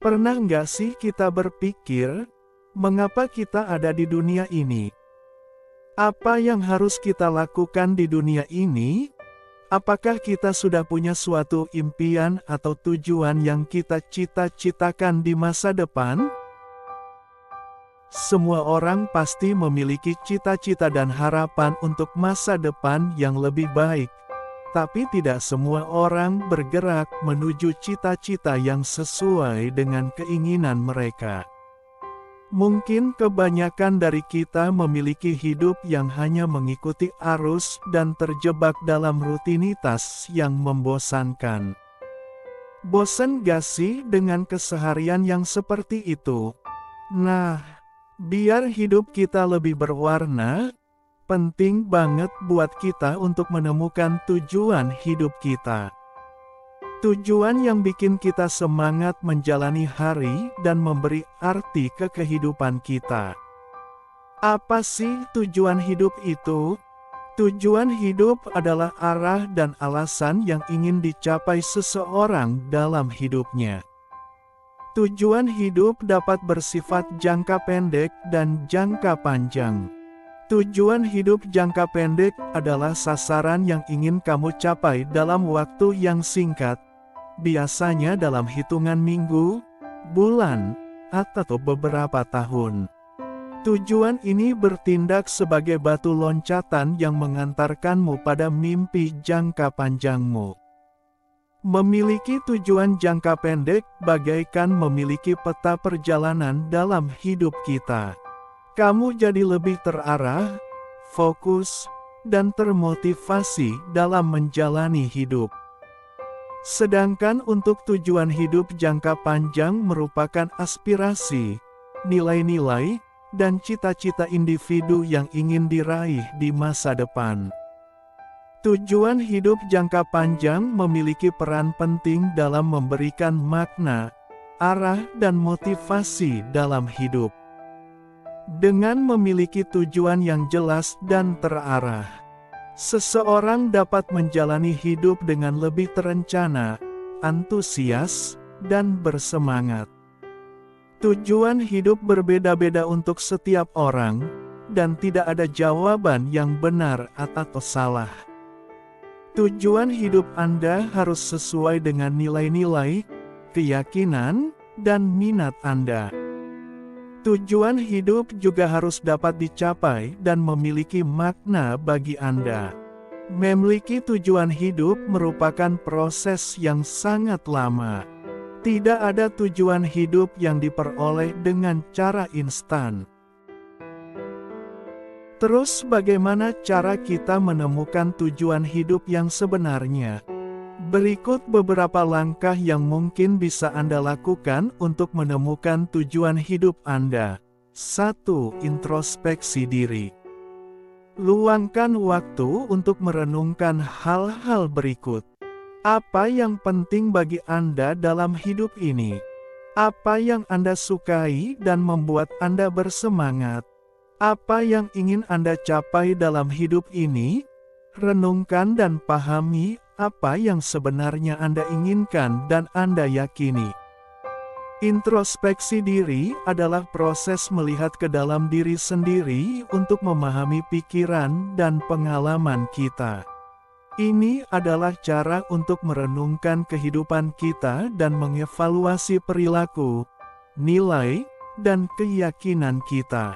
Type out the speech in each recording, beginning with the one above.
Pernah nggak sih kita berpikir, mengapa kita ada di dunia ini? Apa yang harus kita lakukan di dunia ini? Apakah kita sudah punya suatu impian atau tujuan yang kita cita-citakan di masa depan? Semua orang pasti memiliki cita-cita dan harapan untuk masa depan yang lebih baik. Tapi tidak semua orang bergerak menuju cita-cita yang sesuai dengan keinginan mereka. Mungkin kebanyakan dari kita memiliki hidup yang hanya mengikuti arus dan terjebak dalam rutinitas yang membosankan. Bosan gak sih dengan keseharian yang seperti itu? Nah, biar hidup kita lebih berwarna, penting banget buat kita untuk menemukan tujuan hidup kita. Tujuan yang bikin kita semangat menjalani hari dan memberi arti ke kehidupan kita. Apa sih tujuan hidup itu? Tujuan hidup adalah arah dan alasan yang ingin dicapai seseorang dalam hidupnya. Tujuan hidup dapat bersifat jangka pendek dan jangka panjang. Tujuan hidup jangka pendek adalah sasaran yang ingin kamu capai dalam waktu yang singkat, biasanya dalam hitungan minggu, bulan, atau beberapa tahun. Tujuan ini bertindak sebagai batu loncatan yang mengantarkanmu pada mimpi jangka panjangmu. Memiliki tujuan jangka pendek bagaikan memiliki peta perjalanan dalam hidup kita. Kamu jadi lebih terarah, fokus, dan termotivasi dalam menjalani hidup. Sedangkan untuk tujuan hidup jangka panjang merupakan aspirasi, nilai-nilai, dan cita-cita individu yang ingin diraih di masa depan. Tujuan hidup jangka panjang memiliki peran penting dalam memberikan makna, arah, dan motivasi dalam hidup. Dengan memiliki tujuan yang jelas dan terarah, seseorang dapat menjalani hidup dengan lebih terencana, antusias, dan bersemangat. Tujuan hidup berbeda-beda untuk setiap orang, dan tidak ada jawaban yang benar atau salah. Tujuan hidup Anda harus sesuai dengan nilai-nilai, keyakinan, dan minat Anda. Tujuan hidup juga harus dapat dicapai dan memiliki makna bagi Anda. Memiliki tujuan hidup merupakan proses yang sangat lama. Tidak ada tujuan hidup yang diperoleh dengan cara instan. Terus bagaimana cara kita menemukan tujuan hidup yang sebenarnya? Berikut beberapa langkah yang mungkin bisa Anda lakukan untuk menemukan tujuan hidup Anda. 1. Introspeksi diri. Luangkan waktu untuk merenungkan hal-hal berikut. Apa yang penting bagi Anda dalam hidup ini? Apa yang Anda sukai dan membuat Anda bersemangat? Apa yang ingin Anda capai dalam hidup ini? Renungkan dan pahami apa yang sebenarnya Anda inginkan dan Anda yakini. Introspeksi diri adalah proses melihat ke dalam diri sendiri untuk memahami pikiran dan pengalaman kita. Ini adalah cara untuk merenungkan kehidupan kita dan mengevaluasi perilaku, nilai, dan keyakinan kita.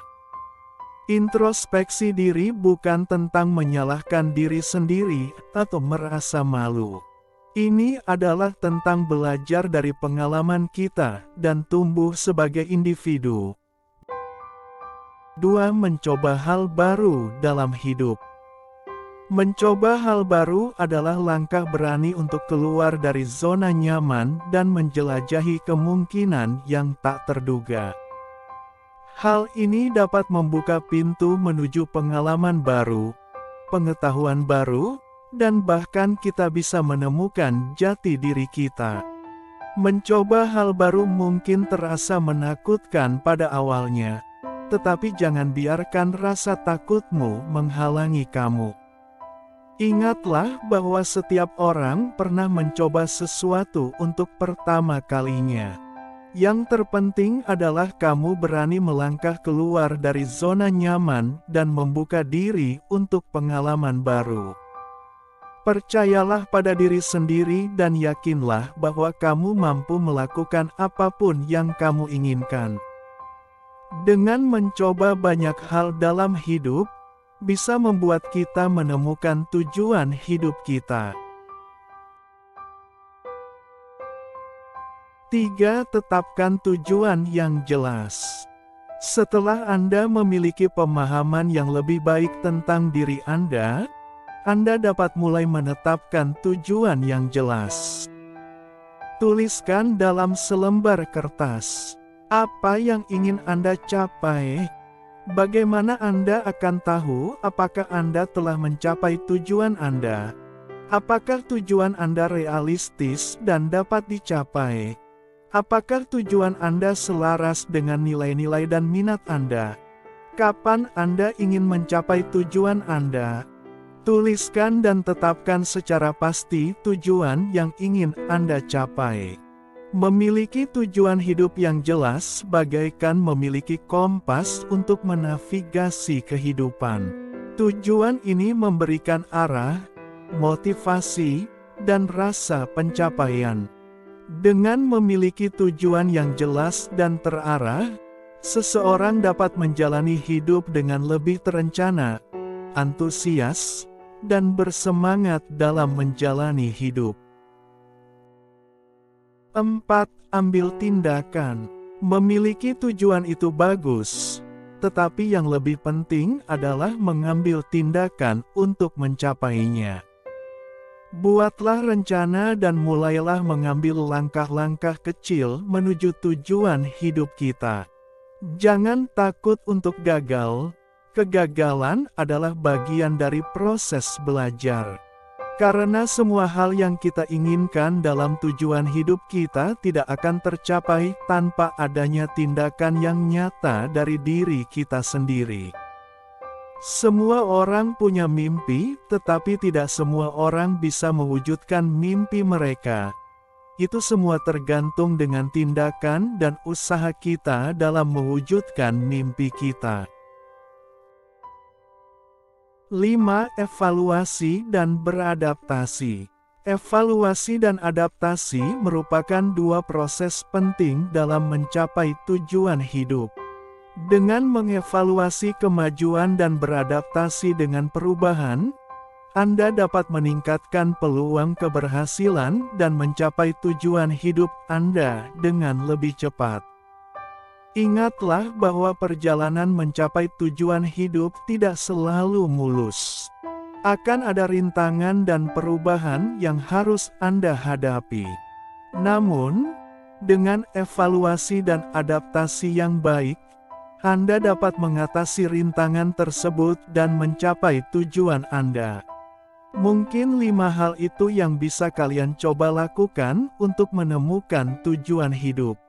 Introspeksi diri bukan tentang menyalahkan diri sendiri atau merasa malu. Ini adalah tentang belajar dari pengalaman kita dan tumbuh sebagai individu. 2. Mencoba hal baru dalam hidup. Mencoba hal baru adalah langkah berani untuk keluar dari zona nyaman dan menjelajahi kemungkinan yang tak terduga. Hal ini dapat membuka pintu menuju pengalaman baru, pengetahuan baru, dan bahkan kita bisa menemukan jati diri kita. Mencoba hal baru mungkin terasa menakutkan pada awalnya, tetapi jangan biarkan rasa takutmu menghalangi kamu. Ingatlah bahwa setiap orang pernah mencoba sesuatu untuk pertama kalinya. Yang terpenting adalah kamu berani melangkah keluar dari zona nyaman dan membuka diri untuk pengalaman baru. Percayalah pada diri sendiri dan yakinlah bahwa kamu mampu melakukan apapun yang kamu inginkan. Dengan mencoba banyak hal dalam hidup, bisa membuat kita menemukan tujuan hidup kita. 3. Tetapkan tujuan yang jelas. Setelah Anda memiliki pemahaman yang lebih baik tentang diri Anda dapat mulai menetapkan tujuan yang jelas. Tuliskan dalam selembar kertas apa yang ingin Anda capai. Bagaimana Anda akan tahu apakah Anda telah mencapai tujuan Anda? Apakah tujuan Anda realistis dan dapat dicapai? Apakah tujuan Anda selaras dengan nilai-nilai dan minat Anda? Kapan Anda ingin mencapai tujuan Anda? Tuliskan dan tetapkan secara pasti tujuan yang ingin Anda capai. Memiliki tujuan hidup yang jelas bagaikan memiliki kompas untuk menavigasi kehidupan. Tujuan ini memberikan arah, motivasi, dan rasa pencapaian. Dengan memiliki tujuan yang jelas dan terarah, seseorang dapat menjalani hidup dengan lebih terencana, antusias, dan bersemangat dalam menjalani hidup. 4. Ambil tindakan. Memiliki tujuan itu bagus, tetapi yang lebih penting adalah mengambil tindakan untuk mencapainya. Buatlah rencana dan mulailah mengambil langkah-langkah kecil menuju tujuan hidup kita. Jangan takut untuk gagal. Kegagalan adalah bagian dari proses belajar. Karena semua hal yang kita inginkan dalam tujuan hidup kita tidak akan tercapai tanpa adanya tindakan yang nyata dari diri kita sendiri. Semua orang punya mimpi, tetapi tidak semua orang bisa mewujudkan mimpi mereka. Itu semua tergantung dengan tindakan dan usaha kita dalam mewujudkan mimpi kita. 5. Evaluasi dan beradaptasi. Evaluasi dan adaptasi merupakan dua proses penting dalam mencapai tujuan hidup. Dengan mengevaluasi kemajuan dan beradaptasi dengan perubahan, Anda dapat meningkatkan peluang keberhasilan dan mencapai tujuan hidup Anda dengan lebih cepat. Ingatlah bahwa perjalanan mencapai tujuan hidup tidak selalu mulus. Akan ada rintangan dan perubahan yang harus Anda hadapi. Namun, dengan evaluasi dan adaptasi yang baik, Anda dapat mengatasi rintangan tersebut dan mencapai tujuan Anda. Mungkin 5 hal itu yang bisa kalian coba lakukan untuk menemukan tujuan hidup.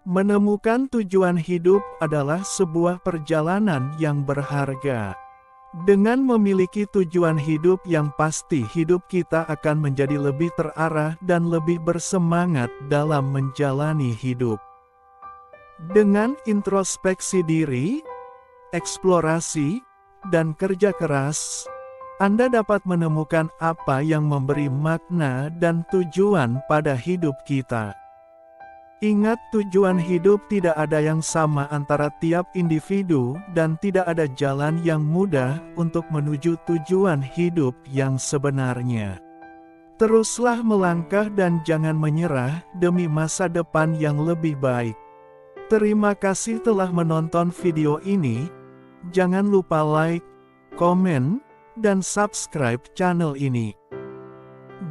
Menemukan tujuan hidup adalah sebuah perjalanan yang berharga. Dengan memiliki tujuan hidup yang pasti, hidup kita akan menjadi lebih terarah dan lebih bersemangat dalam menjalani hidup. Dengan introspeksi diri, eksplorasi, dan kerja keras, Anda dapat menemukan apa yang memberi makna dan tujuan pada hidup kita. Ingat, tujuan hidup tidak ada yang sama antara tiap individu dan tidak ada jalan yang mudah untuk menuju tujuan hidup yang sebenarnya. Teruslah melangkah dan jangan menyerah demi masa depan yang lebih baik. Terima kasih telah menonton video ini. Jangan lupa like, komen, dan subscribe channel ini.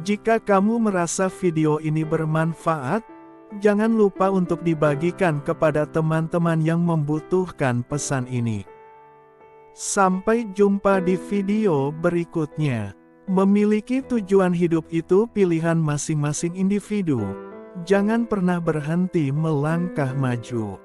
Jika kamu merasa video ini bermanfaat, jangan lupa untuk dibagikan kepada teman-teman yang membutuhkan pesan ini. Sampai jumpa di video berikutnya. Memiliki tujuan hidup itu pilihan masing-masing individu. Jangan pernah berhenti melangkah maju.